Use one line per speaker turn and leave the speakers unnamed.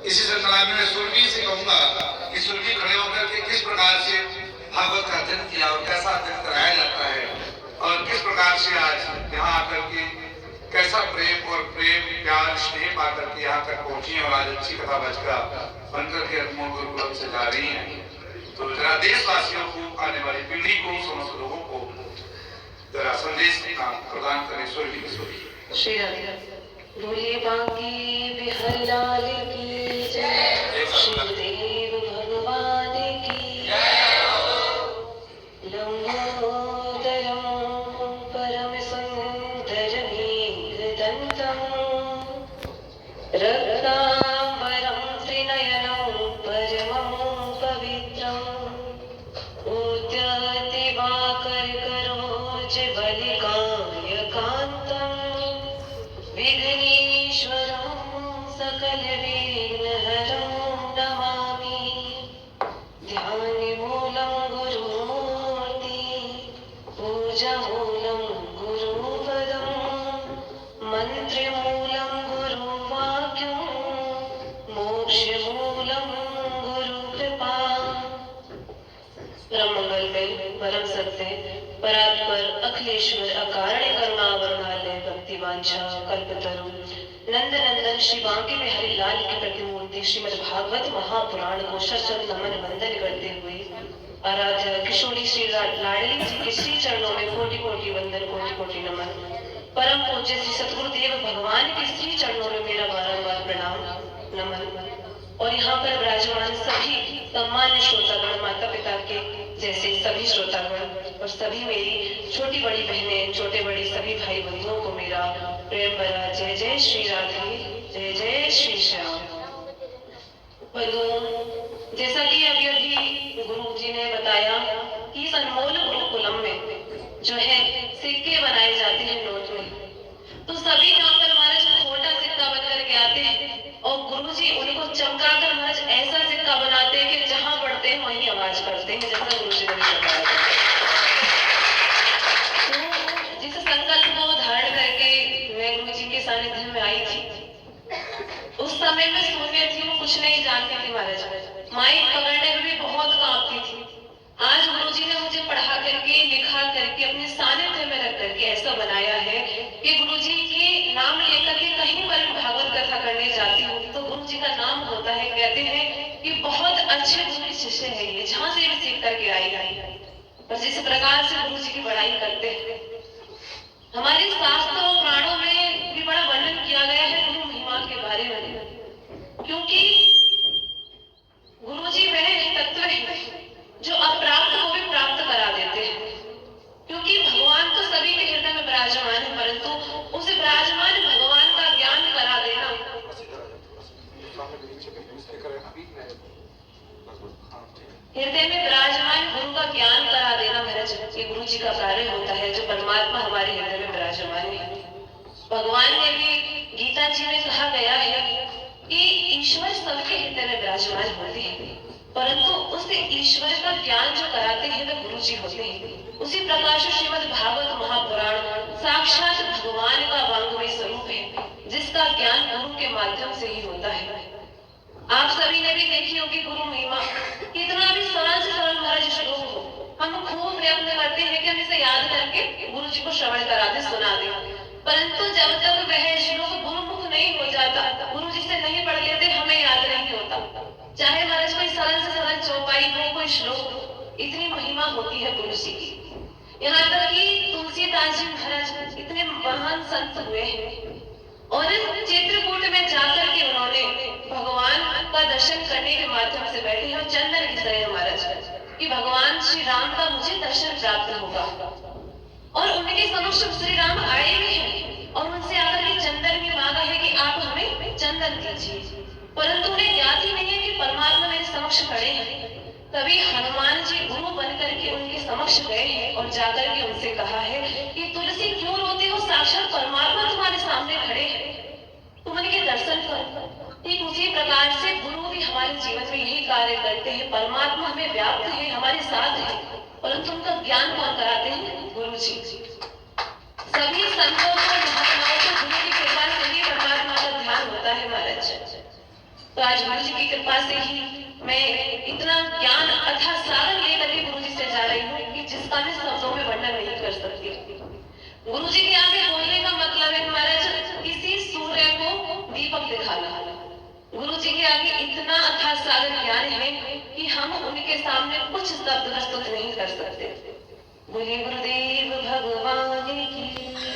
इसी संकलन में सुरभि से कहूंगा कि सुरभि खड़े होकर के किस प्रकार से भागवत का अध्ययन किया और कैसा अध्ययन कराया जाता है और किस प्रकार से आज यहाँ आकर के कैसा प्रेम और प्रेम प्यार स्नेह पाकर के यहाँ तक पहुंची और आज अच्छी कथा बचका बनकर के अनमोल गुरुकुल से जा रही है। तो जरा देशवासियों को, आने वाली पीढ़ी को, समस्त लोगों को जरा संदेश प्रदान करें। स्वर्गीय किशोरी
श्री राधे बोले बांकी बिहारी लाल की जय, शिवदेव भगवान की जय। लंबोदरम परम सुंदर मेघदंतम रत्नांबरम त्रिनयनम परमं पवित्रम उद्यत दिवाकर करोज बलिकाय कांतम विघ्नेश्वरं सकल विघ्नहरं नमामि। ध्यानमूलं गुरुमूर्ति पूजामूलं गुरुपदं मन्त्रमूलं गुरुवाक्यं मोक्षमूलं गुरुकृपा। परम मंगलमय परम सत्य परात्पर अखिलेश्वर अकारण करुणावरणालय भक्ति वांछा कल्पतरु नंद नंदन श्री बांके बिहारी लाल की प्रतिमूर्ति श्रीमद् भागवत महापुराण को शत नमन वंदन करते हुए आराध्य किशोरी श्री लाडली जी के श्री चरणों में कोटि कोटि वंदन, कोटि कोटि नमन। परम पूज्य श्री सतगुरुदेव भगवान के श्री चरणों में मेरा बारंबार प्रणाम नमन। और यहाँ पर विराजमान सभी सम्मान्य श्रोतागण, माता पिता के जैसे सभी श्रोतागण और सभी मेरी छोटी बड़ी बहनें, छोटे बड़े सभी भाई बंधुओं को मेरा प्रेम भरा जय जय श्री राधे, जय जय श्री श्याम। बंधुओं, जैसा कि अभी गुरु जी ने बताया कि इस अनमोल गुरुकुलम में जो है सिक्के बनाए जाते हैं नोट में, तो सभी यहाँ पर महाराज छोटा सिक्का बन करके आते हैं और गुरु जी उनको चमकाकर महाराज ऐसा सिक्का बनाते हैं कि जहां पढ़ते हैं वहीं आवाज करते हैं, जैसा गुरु जी ने बताया। तो जिस संकल्प को धारण करके मैं गुरु जी के सानिध्य में आई थी, उस समय में शून्य थी, वो कुछ नहीं जानती थी महाराज, माइक पकड़ने में भी बहुत कांपती थी। आज गुरु जी ने मुझे पढ़ा करके, लिखा करके, अपने सानिध्य में रख करके ऐसा बनाया है कि गुरु जी के नाम लेकर के कहीं पर भागवत कथा करने जाती हूँ तो गुरु जी का नाम होता है, कहते हैं कि बहुत अच्छे गुरु शिष्य है ये, जहाँ से भी सीख करके आई। और जिस प्रकार से गुरु जी की बड़ाई करते हैं, हमारे शास्त्रों और पुराणों में भी बड़ा वर्णन किया गया है गुरु महिमा के बारे में, क्योंकि गुरु जी वह तत्व है जो अप्राप्त को भी प्राप्त करा देते हैं। क्योंकि भगवान तो सभी के हृदय में विराजमान है, परंतु उस विराजमान भगवान का ज्ञान करा देना, हृदय में विराजमान गुरु का ज्ञान करा देना महाराज ये गुरु जी का कार्य होता है, जो परमात्मा हमारे हृदय में विराजमान है। भगवान ने भी गीता जी में कहा गया है कि ईश्वर सबके हृदय में विराजमान होते हैं, परंतु उस ईश्वर का ज्ञान जो कराते हैं वे गुरु जी होते हैं। उसी प्रकार से श्रीमद् भागवत महापुराण साक्षात भगवान का वांग्मय स्वरूप है, जिसका ज्ञान गुरु के माध्यम से ही होता है। आप सभी ने भी देखी होगी गुरु महिमा, कितना भी सरल से सरल महाराज श्लोक हो, हम खूब प्रयत्न करते हैं कि हम इसे याद करके गुरु जी को श्रवण करा दे, सुना दे, परंतु जब तक वह श्लोक गुरुमुख नहीं हो जाता, गुरु जी से नहीं पढ़ लेते, हमें याद नहीं होता। चाहे महाराज कोई सरल से सरल चौपाई हो, कोई श्लोक, इतनी महिमा होती है गुरु जी की। यहाँ तक कि तुलसीदास जी महाराज इतने महान संत हुए हैं और चित्रकूट में जाकर के उन्होंने भगवान का दर्शन करने के माध्यम से बैठे हैं और चंदन घिस रहे हैं महाराज कि भगवान श्री राम का मुझे दर्शन प्राप्त होगा। और उनके समक्ष श्री राम आए भी हैं और उनसे आकर के चंदन भी मांगा है कि आप हमें चंदन दीजिए, परंतु उन्हें ज्ञात ही नहीं है कि परमात्मा मेरे समक्ष खड़े हैं। तभी हनुमान जी गुरु बनकर के उनके समक्ष गए हैं और जाकर के उनसे कहा है कि तुलसी क्यों रोते हो, साक्षात परमात्मा तुम्हारे सामने खड़े हैं, तुम उनके दर्शन करो। ठीक उसी प्रकार से गुरु भी हमारे जीवन में यही कार्य करते हैं, परमात्मा हमें व्याप्त है, हमारे साथ है, परंतु उनका ज्ञान कौन कराते हैं? गुरु जी। सभी संतों को, महात्माओं को गुरु की कृपा से ही परमात्मा का ध्यान होता है महाराज। तो आज गुरु जी की कृपा से ही मैं इतना ज्ञान अथाह सागर लेकर के गुरु जी से जा रही हूँ कि जिसका मैं शब्दों में वर्णन नहीं कर सकती। गुरु जी के आगे बोलने का मतलब है महाराज किसी सूर्य को दीपक दिखाना। गुरु जी के आगे इतना अथाह सागर ज्ञान है कि हम उनके सामने कुछ शब्द प्रस्तुत नहीं कर सकते। बोलिए गुरुदेव